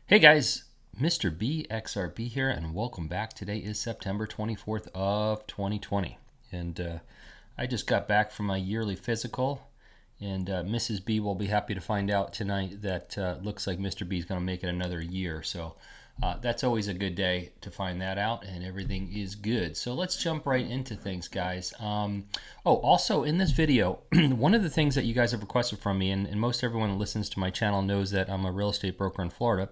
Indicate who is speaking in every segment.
Speaker 1: Hey guys, Mr. B XRP here, and welcome back. Today is September 24th of 2020, and I just got back from my yearly physical, and Mrs. B will be happy to find out tonight that looks like Mr. B is going to make it another year. So that's always a good day to find that out, and everything is good. So let's jump right into things, guys. Also in this video, one of the things that you guys have requested from me, and most everyone that listens to my channel knows that I'm a real estate broker in Florida.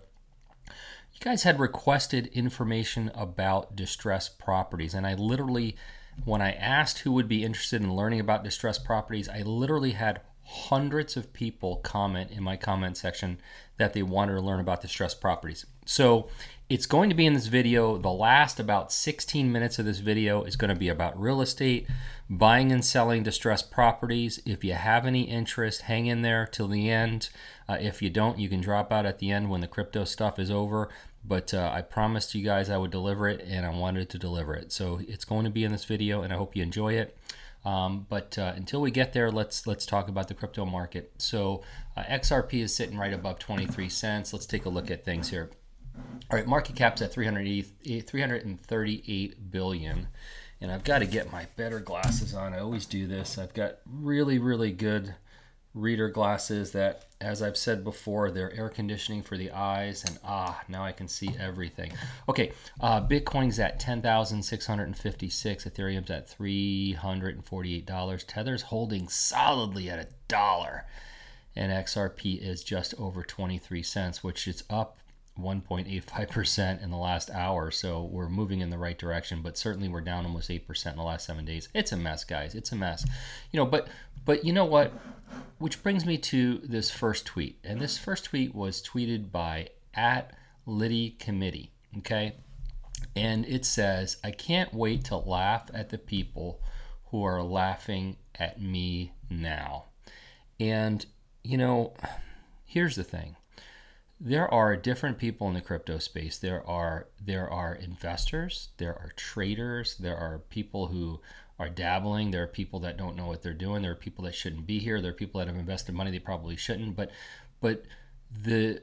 Speaker 1: You guys had requested information about distressed properties, and I literally, when I asked who would be interested in learning about distressed properties, I literally had hundreds of people comment in my comment section that they wanted to learn about distressed properties. So it's going to be in this video. The last about 16 minutes of this video is going to be about real estate, buying and selling distressed properties. If you have any interest, hang in there till the end. If you don't, you can drop out at the end when the crypto stuff is over. But I promised you guys I would deliver it, and I wanted to deliver it. So it's going to be in this video, and I hope you enjoy it. Until we get there, let's talk about the crypto market. So XRP is sitting right above 23 cents. Let's take a look at things here. All right, market cap's at 338 billion. And I've got to get my better glasses on. I always do this. I've got really, really good reader glasses that, as I've said before, they're air conditioning for the eyes, and now I can see everything. Okay, Bitcoin's at 10,656, Ethereum's at $348, Tether's holding solidly at $1, and XRP is just over 23 cents, which is up 1.85% in the last hour. So we're moving in the right direction, but certainly we're down almost 8% in the last 7 days. It's a mess, guys. It's a mess. But you know what? Which brings me to this first tweet. And this first tweet was tweeted by @LittyCommittee. Okay? And it says, "I can't wait to laugh at the people who are laughing at me now." And here's the thing. There are different people in the crypto space. There are investors, there are traders, there are people who are dabbling, there are people that don't know what they're doing, there are people that shouldn't be here, there are people that have invested money they probably shouldn't. But the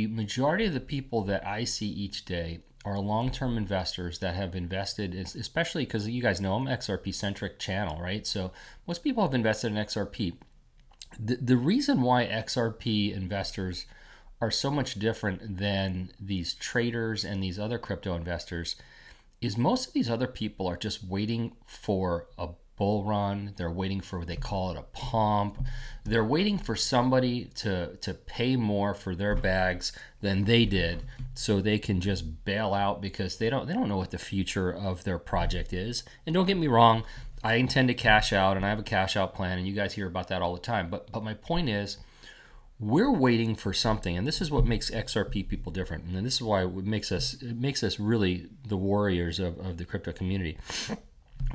Speaker 1: majority of the people that I see each day are long-term investors that have invested, especially because you guys know I'm an XRP-centric channel, right? So most people have invested in XRP. The reason why XRP investors are so much different than these traders and these other crypto investors is most of these other people are just waiting for a bull run. They're waiting for, they call it a pump. They're waiting for somebody to pay more for their bags than they did, so they can just bail out because they don't know what the future of their project is. And don't get me wrong, I intend to cash out, and I have a cash out plan, and you guys hear about that all the time. But my point is, we're waiting for something, and this is what makes XRP people different, and this is why it makes us really the warriors of the crypto community.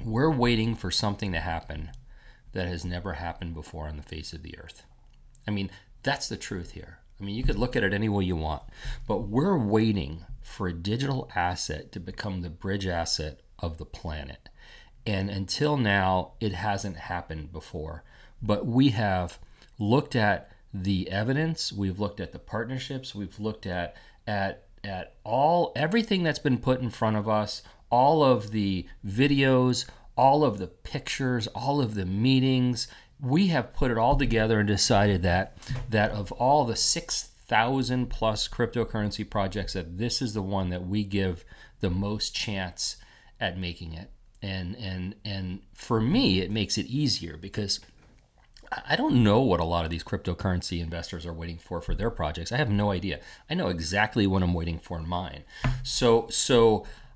Speaker 1: We're waiting for something to happen that has never happened before on the face of the earth. I mean, that's the truth here. I mean, you could look at it any way you want, but we're waiting for a digital asset to become the bridge asset of the planet. And until now, it hasn't happened before. But we have looked at the evidence, we've looked at the partnerships, we've looked at everything that's been put in front of us, all of the videos, all of the pictures, all of the meetings. We have put it all together and decided that of all the 6,000 plus cryptocurrency projects, that this is the one that we give the most chance at making it. And for me, it makes it easier because I don't know what a lot of these cryptocurrency investors are waiting for their projects. I have no idea. I know exactly what I'm waiting for in mine. So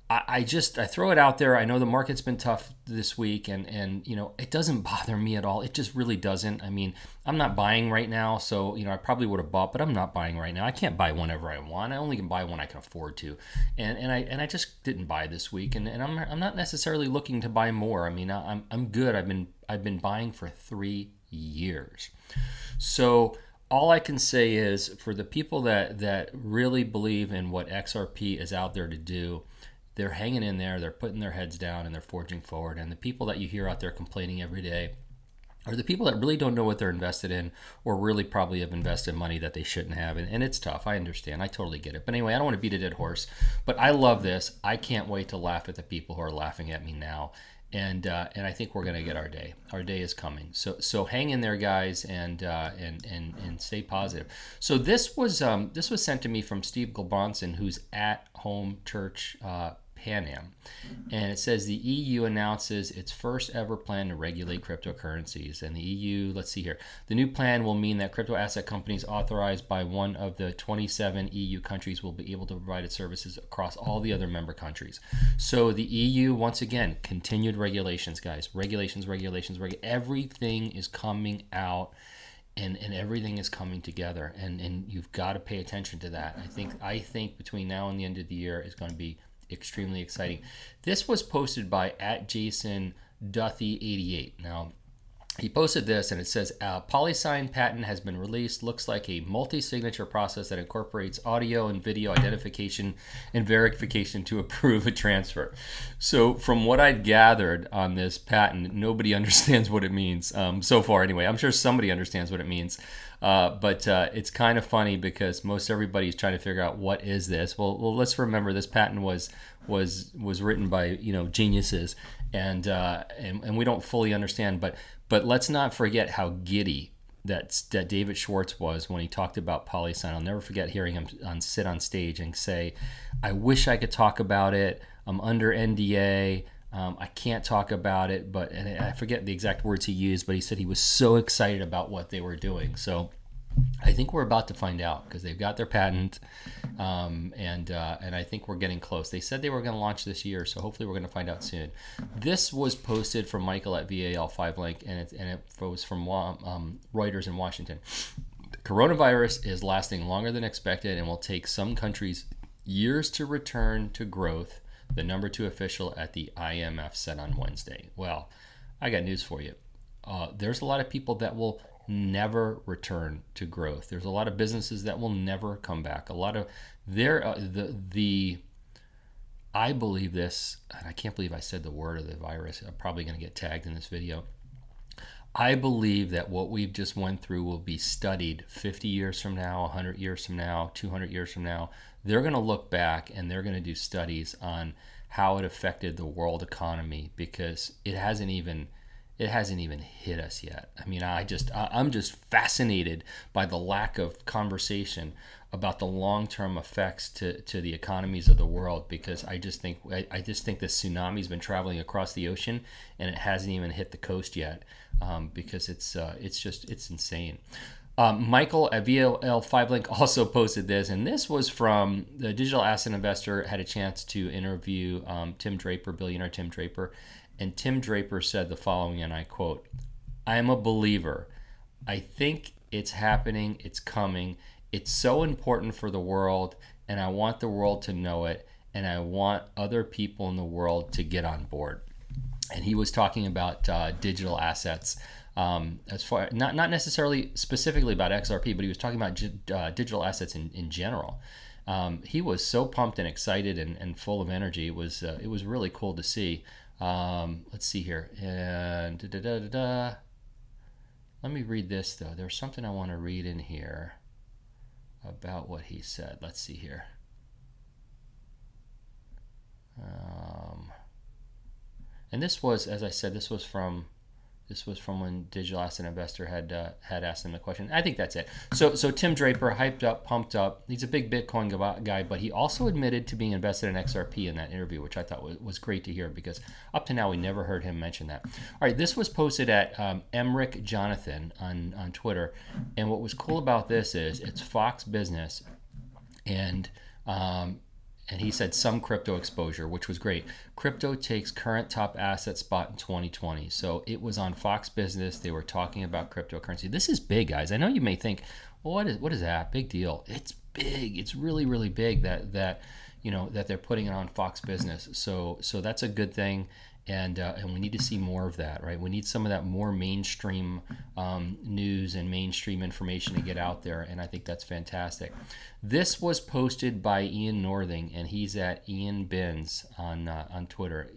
Speaker 1: I throw it out there. I know the market's been tough this week, and it doesn't bother me at all. It just really doesn't. I mean, I'm not buying right now, so I probably would have bought, but I'm not buying right now. I can't buy whenever I want. I only can buy when I can afford to, and I just didn't buy this week, and I'm not necessarily looking to buy more. I mean, I'm good. I've been buying for 3 years. So all I can say is, for the people that really believe in what XRP is out there to do, they're hanging in there, they're putting their heads down, and they're forging forward. And the people that you hear out there complaining every day, are the people that really don't know what they're invested in, or really probably have invested money that they shouldn't have. And it's tough. I understand. I totally get it. But anyway, I don't want to beat a dead horse. But I love this. I can't wait to laugh at the people who are laughing at me now. And I think we're going to get our day. Our day is coming. So hang in there, guys, and stay positive. So this was sent to me from Steve Gulbranson, who's at Home Church Pan Am, and it says the EU announces its first ever plan to regulate cryptocurrencies. And the EU, let's see here, the new plan will mean that crypto asset companies authorized by one of the 27 EU countries will be able to provide its services across all the other member countries. So the EU, once again, continued regulations, guys. Regulations. Everything is coming out. And everything is coming together, and you've got to pay attention to that. I think between now and the end of the year is going to be extremely exciting. This was posted by @JasonDuthie88. Now, he posted this, and it says, Polysign patent has been released. Looks like a multi-signature process that incorporates audio and video identification and verification to approve a transfer. So from what I've gathered on this patent, nobody understands what it means so far anyway. I'm sure somebody understands what it means. But it's kind of funny because most everybody's trying to figure out what is this. Well, let's remember this patent was written by geniuses, and we don't fully understand. But let's not forget how giddy that David Schwartz was when he talked about Polysign. I'll never forget hearing him sit on stage and say, "I wish I could talk about it. I'm under NDA." I can't talk about it, and I forget the exact words he used, but he said he was so excited about what they were doing. So I think we're about to find out because they've got their patent, and I think we're getting close. They said they were going to launch this year, so hopefully we're going to find out soon. This was posted from Michael at VAL5Link, and it was from Reuters in Washington. The coronavirus is lasting longer than expected and will take some countries years to return to growth, the number 2 official at the IMF said on Wednesday. Well, I got news for you. There's a lot of people that will never return to growth. There's a lot of businesses that will never come back. A lot of I believe this, and I can't believe I said the word of the virus. I'm probably going to get tagged in this video. I believe that what we've just went through will be studied 50 years from now, 100 years from now, 200 years from now. They're going to look back and they're going to do studies on how it affected the world economy, because it hasn't even hit us yet. I mean, I'm just fascinated by the lack of conversation about the long-term effects to the economies of the world, because I just think this tsunami's been traveling across the ocean and it hasn't even hit the coast yet, because it's insane. Michael at VL5Link also posted this, and this was from the Digital Asset Investor. Had a chance to interview Tim Draper, billionaire Tim Draper, and Tim Draper said the following, and I quote, "I am a believer. I think it's happening. It's coming. It's so important for the world, and I want the world to know it, and I want other people in the world to get on board." And he was talking about digital assets. As far not necessarily specifically about XRP, but he was talking about digital assets in general. He was so pumped and excited and full of energy. It was really cool to see. Let's see here, and let me read this though. There's something I want to read in here about what he said. Let's see here. And this was, as I said, this was from when Digital Asset Investor had asked him the question. I think that's it. So Tim Draper, hyped up, pumped up. He's a big Bitcoin guy, but he also admitted to being invested in XRP in that interview, which I thought was great to hear, because up to now we never heard him mention that. All right, this was posted at mrbxrp on Twitter, and what was cool about this is it's Fox Business, and he said some crypto exposure, which was great. Crypto takes current top asset spot in 2020. So it was on Fox Business. They were talking about cryptocurrency. This is big, guys. I know you may think, well, what is that? Big deal. It's big. It's really, really big that they're putting it on Fox Business. So that's a good thing. And we need to see more of that, right? We need some of that more mainstream news and mainstream information to get out there, and I think that's fantastic. This was posted by Ian Northing, and he's at Ian Binns on Twitter,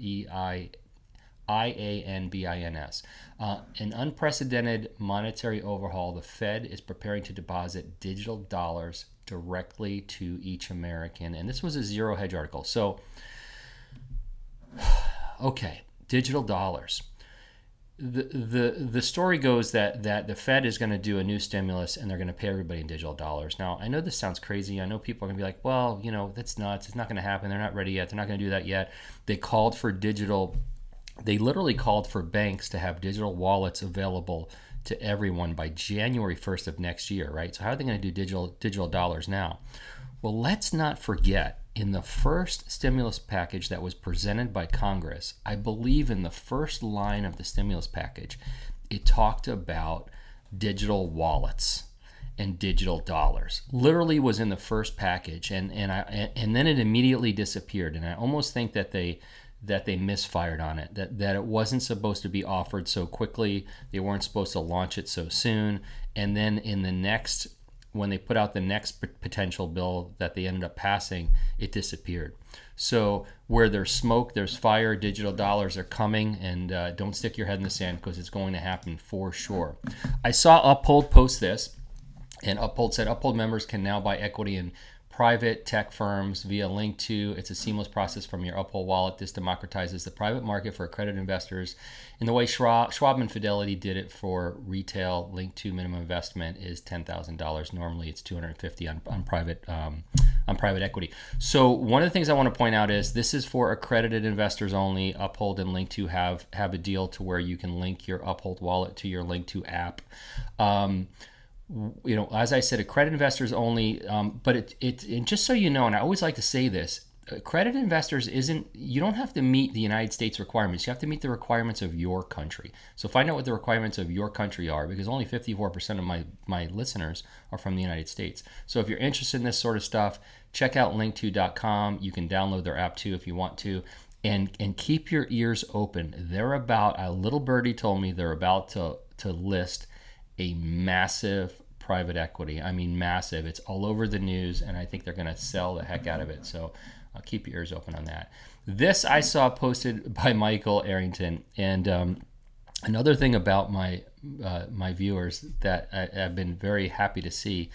Speaker 1: IANBINS. An unprecedented monetary overhaul. The Fed is preparing to deposit digital dollars directly to each American. And this was a Zero Hedge article. So, okay, digital dollars. The story goes that the Fed is going to do a new stimulus and they're going to pay everybody in digital dollars. Now, I know this sounds crazy. I know people are going to be like, well, you know, that's nuts. It's not going to happen. They're not ready yet. They're not going to do that yet. They literally called for banks to have digital wallets available to everyone by January 1st of next year, right? So how are they going to do digital dollars now? Well, let's not forget, in the first stimulus package that was presented by Congress, I believe in the first line of the stimulus package, it talked about digital wallets and digital dollars. Literally was in the first package, and then it immediately disappeared. And I almost think that they misfired on it, that it wasn't supposed to be offered so quickly. They weren't supposed to launch it so soon. And then in the next, when they put out the next potential bill that they ended up passing, it disappeared. So where there's smoke, there's fire. Digital dollars are coming, and don't stick your head in the sand, because it's going to happen for sure. I saw Uphold post this, and Uphold said Uphold members can now buy equity in private tech firms via Linqto. It's a seamless process from your Uphold wallet. This democratizes the private market for accredited investors in the way Schwab and Fidelity did it for retail. Linqto minimum investment is $10,000. Normally it's $250 on private equity. So one of the things I want to point out is this is for accredited investors only. Uphold and Linqto have a deal to where you can link your Uphold wallet to your Linqto app. You know, as I said, accredited investors only, but and just so you know, and I always like to say this, accredited investors you don't have to meet the United States requirements. You have to meet the requirements of your country. So find out what the requirements of your country are, because only 54% of my listeners are from the United States. So if you're interested in this sort of stuff, check out linqto.com. You can download their app too if you want to. And keep your ears open. A little birdie told me they're about to list a massive private equity. I mean, massive. It's all over the news, and I think they're going to sell the heck out of it. So keep your ears open on that. This I saw posted by Michael Arrington. And another thing about my viewers that I've been very happy to see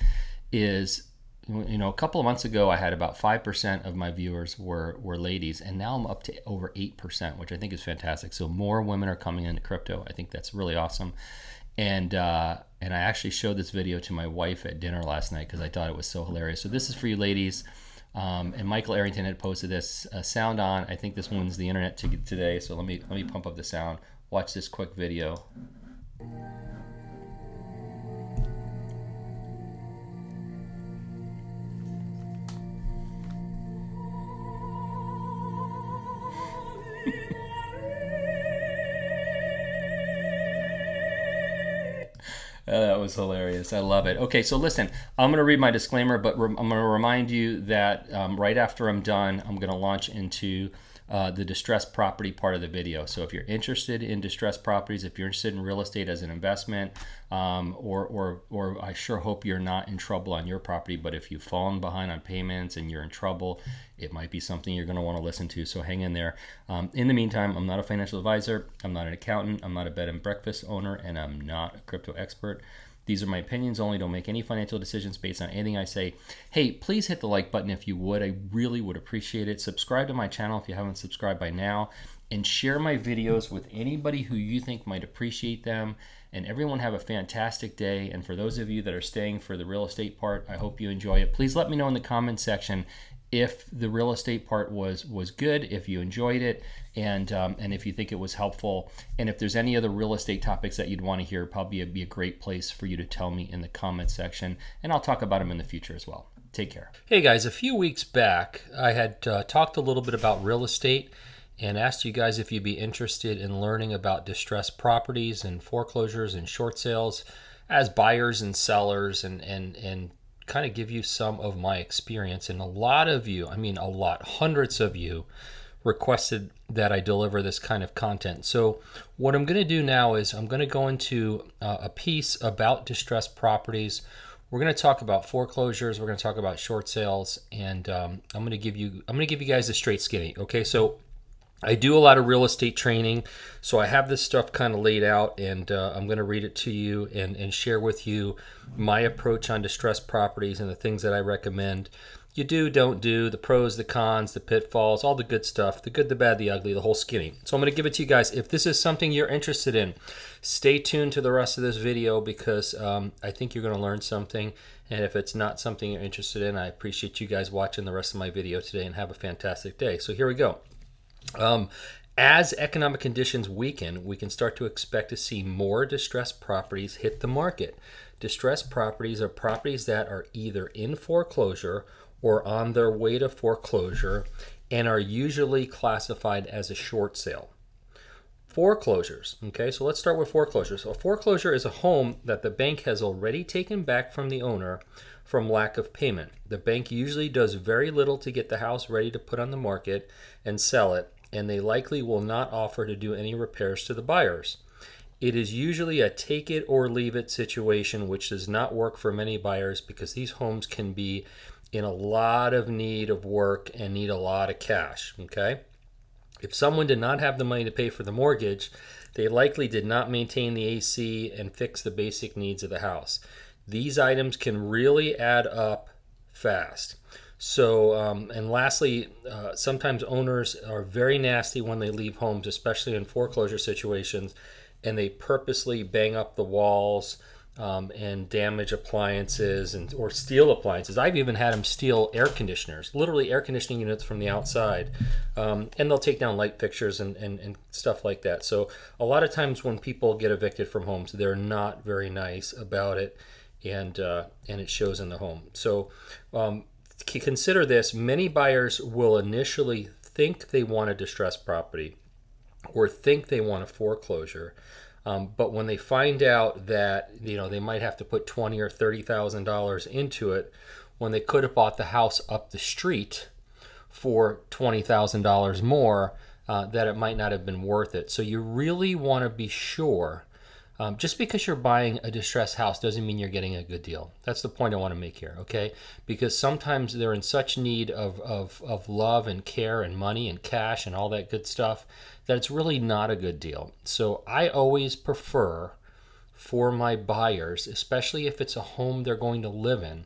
Speaker 1: is, you know, a couple of months ago I had about 5% of my viewers were ladies, and now I'm up to over 8%, which I think is fantastic. So more women are coming into crypto. I think that's really awesome. And I actually showed this video to my wife at dinner last night because I thought it was so hilarious. So this is for you ladies. And Michael Arrington had posted this. Sound on. I think this one's the internet today. So let me pump up the sound. Watch this quick video. That was hilarious. I love it. Okay, so listen, I'm going to read my disclaimer, but I'm going to remind you that right after I'm done, I'm going to launch into the distressed property part of the video. So if you're interested in distressed properties, if you're interested in real estate as an investment, or I sure hope you're not in trouble on your property, but if you've fallen behind on payments and you're in trouble, it might be something you're going to want to listen to. So hang in there. In the meantime, I'm not a financial advisor. I'm not an accountant. I'm not a bed and breakfast owner, and I'm not a crypto expert. These are my opinions only. Don't make any financial decisions based on anything I say. Hey, please hit the like button if you would. I really would appreciate it. Subscribe to my channel if you haven't subscribed by now, and share my videos with anybody who you think might appreciate them. And everyone have a fantastic day. And for those of you that are staying for the real estate part, I hope you enjoy it. Please let me know in the comments section if the real estate part was good, if you enjoyed it, and if you think it was helpful, and if there's any other real estate topics that you'd want to hear, probably be a great place for you to tell me in the comments section, and I'll talk about them in the future as well. Take care. Hey guys, a few weeks back, I had talked a little bit about real estate and asked you guys if you'd be interested in learning about distressed properties and foreclosures and short sales as buyers and sellers, and kind of give you some of my experience. And a lot of you, I mean a lot, hundreds of you requested that I deliver this kind of content. So what I'm going to do now is I'm going to go into a piece about distressed properties. We're going to talk about foreclosures. We're going to talk about short sales, and I'm going to give you guys a straight skinny. Okay, so I do a lot of real estate training, so I have this stuff kind of laid out, and I'm going to read it to you and share with you my approach on distressed properties and the things that I recommend. You do, don't do, the pros, the cons, the pitfalls, all the good stuff, the good, the bad, the ugly, the whole skinny. So I'm going to give it to you guys. If this is something you're interested in, stay tuned to the rest of this video because I think you're going to learn something. And if it's not something you're interested in, I appreciate you guys watching the rest of my video today and have a fantastic day. So here we go. As economic conditions weaken, we can start to expect to see more distressed properties hit the market. Distressed properties are properties that are either in foreclosure or on their way to foreclosure and are usually classified as a short sale. Foreclosures. Okay, so let's start with foreclosures. So a foreclosure is a home that the bank has already taken back from the owner from lack of payment. The bank usually does very little to get the house ready to put on the market and sell it, and they likely will not offer to do any repairs to the buyers. It is usually a take it or leave it situation, which does not work for many buyers because these homes can be in a lot of need of work and need a lot of cash. Okay? If someone did not have the money to pay for the mortgage, they likely did not maintain the AC and fix the basic needs of the house. These items can really add up fast. So, and lastly, sometimes owners are very nasty when they leave homes, especially in foreclosure situations, and they purposely bang up the walls and damage appliances or steal appliances. I've even had them steal air conditioners, literally air conditioning units from the outside, and they'll take down light fixtures and stuff like that. So a lot of times when people get evicted from homes, they're not very nice about it, and it shows in the home. So consider this: many buyers will initially think they want a distressed property or think they want a foreclosure, but when they find out that they might have to put $20,000 or $30,000 into it, when they could have bought the house up the street for $20,000 more, that it might not have been worth it. So you really want to be sure. Just because you're buying a distressed house doesn't mean you're getting a good deal. That's the point I want to make here, okay? Because sometimes they're in such need of love and care and money and cash and all that good stuff that it's really not a good deal. So I always prefer for my buyers, especially if it's a home they're going to live in,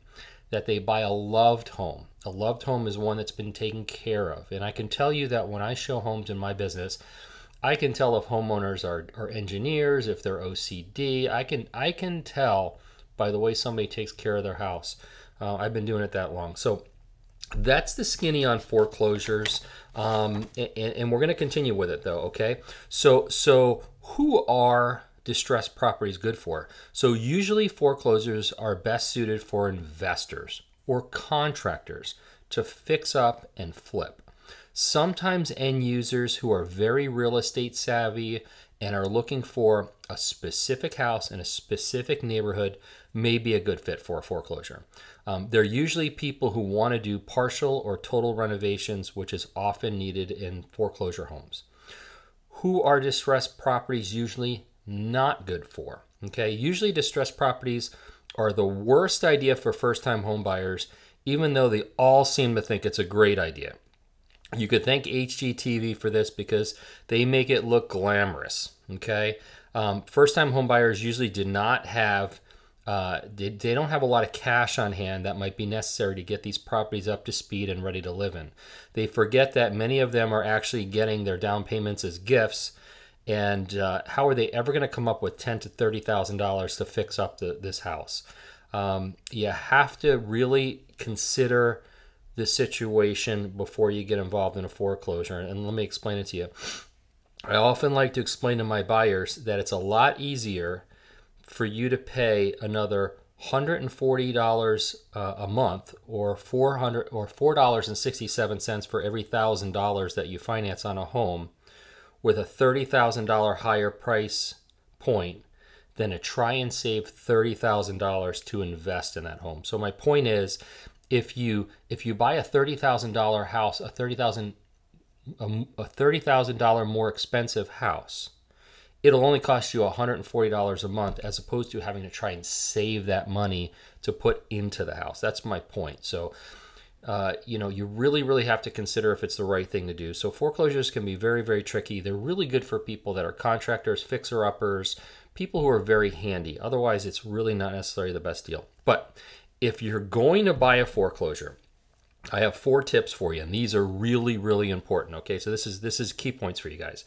Speaker 1: that they buy a loved home. A loved home is one that's been taken care of. And I can tell you that when I show homes in my business, I can tell if homeowners are engineers, if they're OCD. I can tell by the way somebody takes care of their house. I've been doing it that long. So that's the skinny on foreclosures, and we're going to continue with it though. Okay. So who are distressed properties good for? So usually foreclosures are best suited for investors or contractors to fix up and flip. Sometimes end users who are very real estate savvy and are looking for a specific house in a specific neighborhood may be a good fit for a foreclosure. They're usually people who want to do partial or total renovations, which is often needed in foreclosure homes. Who are distressed properties usually not good for? Okay, usually distressed properties are the worst idea for first-time home buyers, even though they all seem to think it's a great idea. You could thank HGTV for this because they make it look glamorous, okay? First-time home buyers usually do not have, they don't have a lot of cash on hand that might be necessary to get these properties up to speed and ready to live in. They forget that many of them are actually getting their down payments as gifts, and how are they ever going to come up with $10,000 to $30,000 to fix up this house? You have to really consider the situation before you get involved in a foreclosure. And let me explain it to you. I often like to explain to my buyers that it's a lot easier for you to pay another $140 a month or $4.67 for every $1,000 that you finance on a home with a $30,000 higher price point than to try and save $30,000 to invest in that home. So my point is, if you buy a $30,000 house, a $30,000 more expensive house, it'll only cost you $140 a month as opposed to having to try and save that money to put into the house. That's my point. So you know, you really have to consider if it's the right thing to do. So foreclosures can be very tricky. They're really good for people that are contractors, fixer-uppers, people who are very handy. Otherwise, it's really not necessarily the best deal. But if you're going to buy a foreclosure, I have 4 tips for you, and these are really important. Okay, so this is key points for you guys.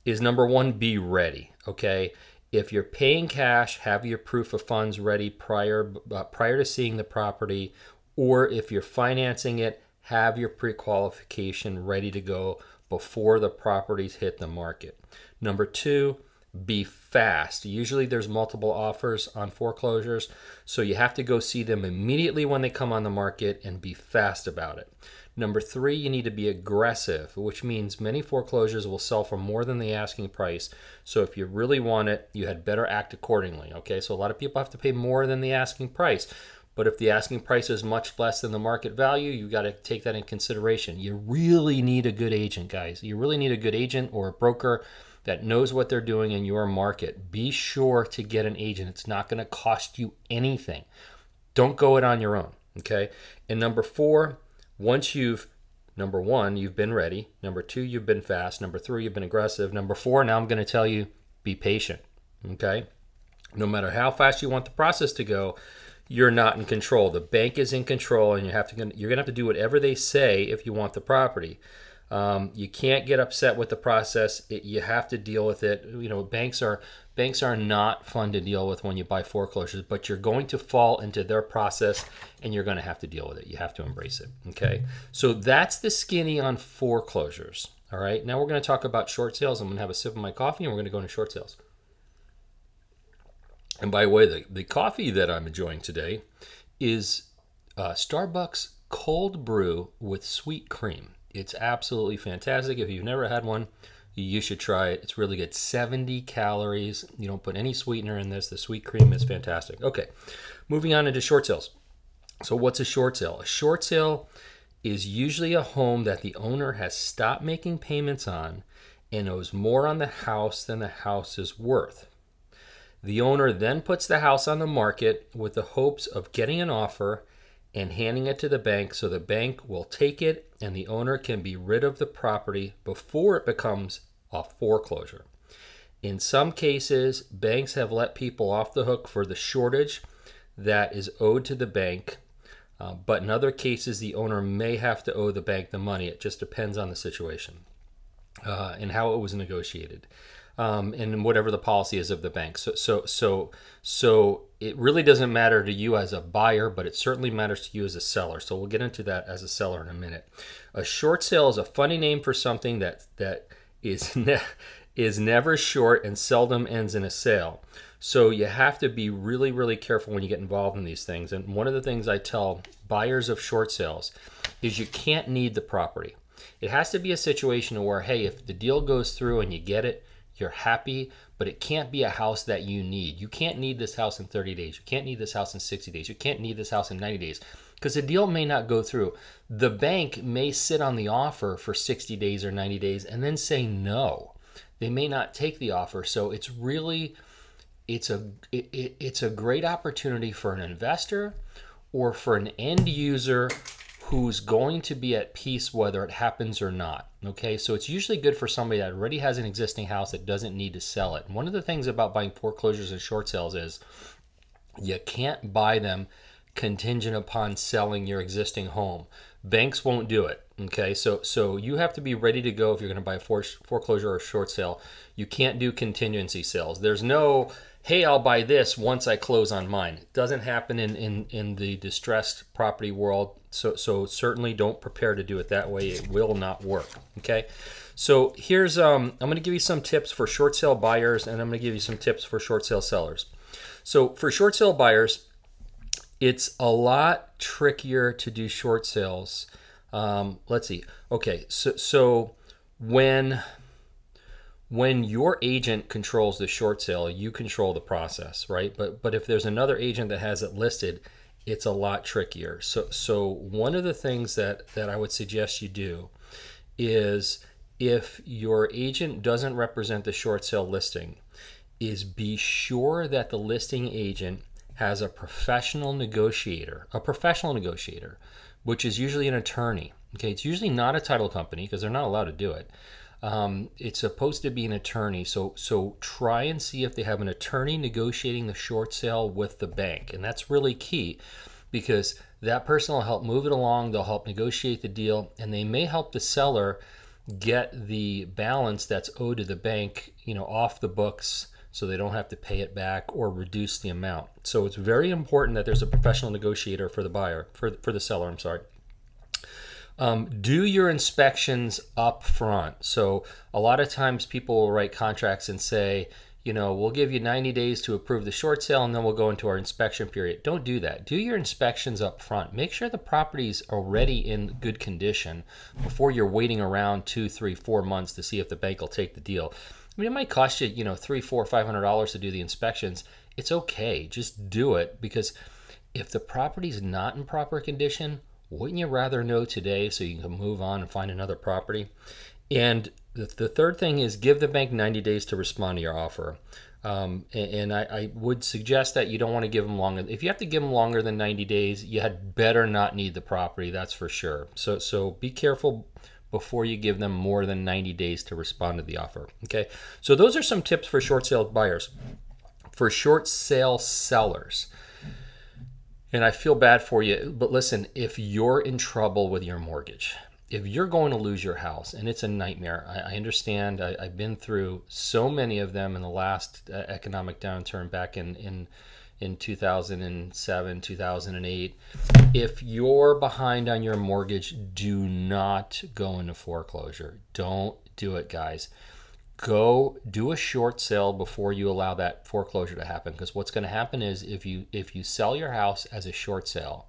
Speaker 1: Is number 1, be ready. Okay, if you're paying cash, have your proof of funds ready prior to seeing the property, or if you're financing it, have your pre-qualification ready to go before the properties hit the market. Number 2, be fast. Usually there's multiple offers on foreclosures, so you have to go see them immediately when they come on the market and be fast about it. Number 3, you need to be aggressive, which means many foreclosures will sell for more than the asking price. So if you really want it, you had better act accordingly. Okay, so a lot of people have to pay more than the asking price. But if the asking price is much less than the market value, you got to take that in consideration. You really need a good agent, guys. You really need a good agent or a broker that knows what they're doing in your market. Be sure to get an agent. It's not going to cost you anything. Don't go it on your own, okay? And number 4, once number 1, you've been ready. Number 2, you've been fast. Number 3, you've been aggressive. Number 4, now I'm going to tell you, be patient, okay? No matter how fast you want the process to go, you're not in control. The bank is in control, and you're going to have to do whatever they say if you want the property. You can't get upset with the process. You have to deal with it. You know, banks are not fun to deal with when you buy foreclosures, but you're going to fall into their process, and you're going to have to deal with it. You have to embrace it. Okay, so that's the skinny on foreclosures. All right, now we're going to talk about short sales. I'm going to have a sip of my coffee, and we're going to go into short sales. And by the way, the coffee that I'm enjoying today is Starbucks cold brew with sweet cream. It's absolutely fantastic. If you've never had one, you should try it. It's really good. 70 calories. You don't put any sweetener in this. The sweet cream is fantastic. Okay, moving on into short sales. So what's a short sale? A short sale is usually a home that the owner has stopped making payments on and owes more on the house than the house is worth. The owner then puts the house on the market with the hopes of getting an offer and handing it to the bank so the bank will take it and the owner can be rid of the property before it becomes a foreclosure. In some cases, banks have let people off the hook for the shortage that is owed to the bank, but in other cases, the owner may have to owe the bank the money. It just depends on the situation and how it was negotiated. And whatever the policy is of the bank. So it really doesn't matter to you as a buyer, but it certainly matters to you as a seller. So we'll get into that as a seller in a minute. A short sale is a funny name for something that is never short and seldom ends in a sale. So you have to be really careful when you get involved in these things. And one of the things I tell buyers of short sales is you can't need the property. It has to be a situation where, hey, if the deal goes through and you get it, you're happy, but it can't be a house that you need. You can't need this house in 30 days. You can't need this house in 60 days. You can't need this house in 90 days because the deal may not go through. The bank may sit on the offer for 60 days or 90 days and then say no. They may not take the offer. So it's a great opportunity for an investor or for an end user who's going to be at peace whether it happens or not. Okay, so it's usually good for somebody that already has an existing house that doesn't need to sell it. And one of the things about buying foreclosures and short sales is you can't buy them contingent upon selling your existing home. Banks won't do it. Okay, so you have to be ready to go if you're going to buy a foreclosure or a short sale. You can't do contingency sales. There's no, hey, I'll buy this once I close on mine. It doesn't happen in the distressed property world. So certainly don't prepare to do it that way. It will not work. Okay, so here's I'm going to give you some tips for short sale buyers, and I'm going to give you some tips for short sale sellers. So for short sale buyers, it's a lot trickier to do short sales. Let's see. Okay, so when your agent controls the short sale, you control the process, right? But if there's another agent that has it listed, it's a lot trickier. So one of the things that I would suggest you do is, if your agent doesn't represent the short sale listing, is be sure that the listing agent has a professional negotiator, which is usually an attorney. Okay, it's usually not a title company because they're not allowed to do it. It's supposed to be an attorney, so try and see if they have an attorney negotiating the short sale with the bank, and that's really key because that person will help move it along, they'll help negotiate the deal, and they may help the seller get the balance that's owed to the bank, off the books so they don't have to pay it back or reduce the amount. So it's very important that there's a professional negotiator for the buyer, for the seller, I'm sorry. Do your inspections up front. So a lot of times people will write contracts and say, we'll give you 90 days to approve the short sale and then we'll go into our inspection period. Don't do that. Do your inspections up front. Make sure the property's already in good condition before you're waiting around 2, 3, 4 months to see if the bank will take the deal. I mean, it might cost you, $300, $400, $500 to do the inspections. It's okay. Just do it, because if the property's not in proper condition, wouldn't you rather know today so you can move on and find another property? And the third thing is give the bank 90 days to respond to your offer. And I would suggest that you don't want to give them longer. If you have to give them longer than 90 days, you had better not need the property, that's for sure. So be careful before you give them more than 90 days to respond to the offer. Okay, so those are some tips for short sale buyers. For short sale sellers, and I feel bad for you, but listen, if you're in trouble with your mortgage, if you're going to lose your house, and it's a nightmare, I understand, I've been through so many of them in the last economic downturn back in 2007, 2008. If you're behind on your mortgage, do not go into foreclosure. Don't do it, guys. Go do a short sale before you allow that foreclosure to happen, because what's going to happen is if you sell your house as a short sale,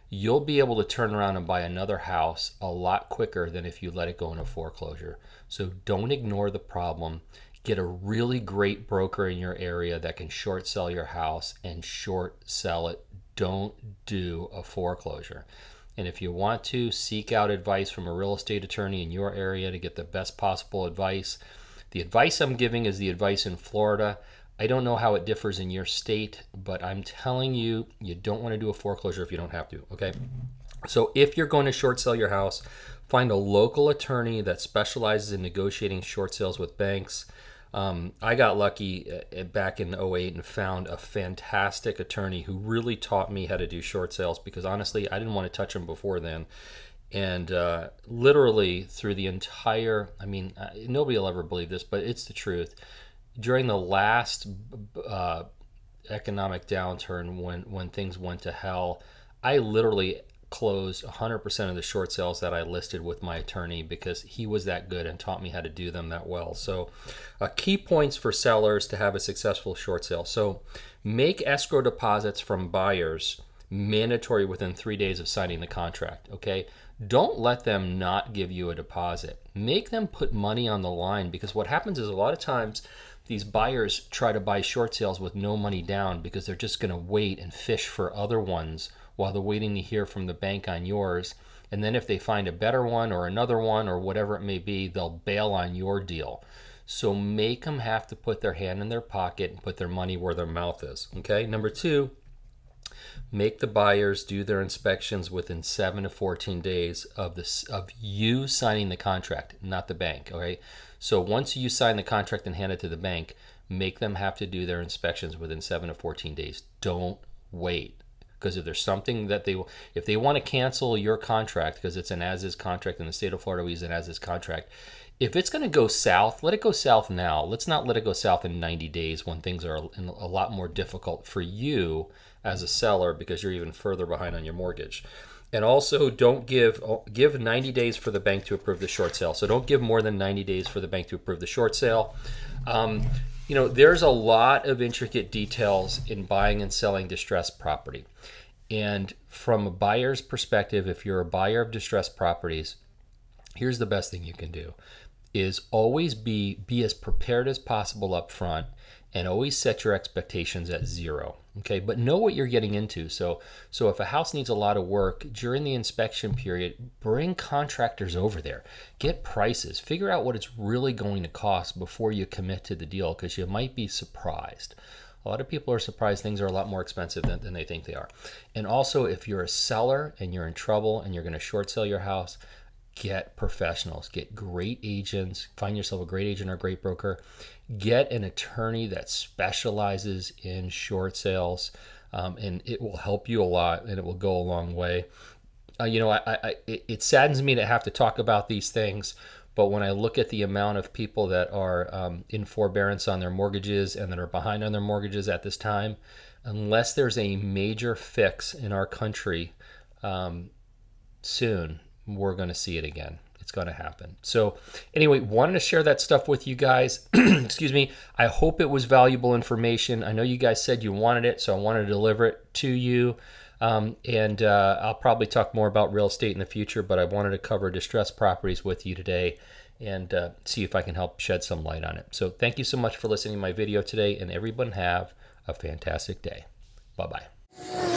Speaker 1: you'll be able to turn around and buy another house a lot quicker than if you let it go into foreclosure. So don't ignore the problem. Get a really great broker in your area that can short sell your house and short sell it. Don't do a foreclosure. And if you want to, seek out advice from a real estate attorney in your area to get the best possible advice. The advice I'm giving is the advice in Florida. I don't know how it differs in your state, but I'm telling you, you don't want to do a foreclosure if you don't have to, okay? So if you're going to short sell your house, find a local attorney that specializes in negotiating short sales with banks. I got lucky back in 2008 and found a fantastic attorney who really taught me how to do short sales, because honestly, I didn't want to touch them before then. And literally through the entire, nobody will ever believe this, but it's the truth. During the last economic downturn, when things went to hell, I literally closed 100% of the short sales that I listed with my attorney, because he was that good and taught me how to do them that well. So key points for sellers to have a successful short sale. So make escrow deposits from buyers mandatory within 3 days of signing the contract, okay? Don't let them not give you a deposit. Make them put money on the line, because what happens is a lot of times these buyers try to buy short sales with no money down because they're just going to wait and fish for other ones while they're waiting to hear from the bank on yours. And then if they find a better one or another one or whatever it may be, they'll bail on your deal. So make them have to put their hand in their pocket and put their money where their mouth is. Okay. Number two, make the buyers do their inspections within 7 to 14 days of you signing the contract, not the bank. Okay. So once you sign the contract and hand it to the bank, make them have to do their inspections within 7 to 14 days. Don't wait. Because if there's something that if they want to cancel your contract, because it's an as-is contract in the state of Florida, we use an as-is contract. If it's going to go south, let it go south now. Let's not let it go south in 90 days when things are a lot more difficult for you as a seller, because you're even further behind on your mortgage. And also, don't give 90 days for the bank to approve the short sale. So don't give more than 90 days for the bank to approve the short sale. There's a lot of intricate details in buying and selling distressed property. And from a buyer's perspective, if you're a buyer of distressed properties, here's the best thing you can do, is always be as prepared as possible up front, and always set your expectations at 0. Okay, but know what you're getting into. So if a house needs a lot of work during the inspection period, bring contractors over there. Get prices. Figure out what it's really going to cost before you commit to the deal, because you might be surprised.
Speaker 2: A lot of people are surprised things are a lot more expensive than they think they are. And also, if you're a seller and you're in trouble and you're going to short sell your house, get professionals, get great agents, find yourself a great agent or a great broker, get an attorney that specializes in short sales, and it will help you a lot and it will go a long way. It saddens me to have to talk about these things, but when I look at the amount of people that are in forbearance on their mortgages and that are behind on their mortgages at this time, unless there's a major fix in our country soon, we're going to see it again. It's going to happen. So anyway, wanted to share that stuff with you guys. Excuse me. I hope it was valuable information. I know you guys said you wanted it, so I wanted to deliver it to you. I'll probably talk more about real estate in the future, but I wanted to cover distressed properties with you today and see if I can help shed some light on it. So thank you so much for listening to my video today, and everyone have a fantastic day. Bye-bye.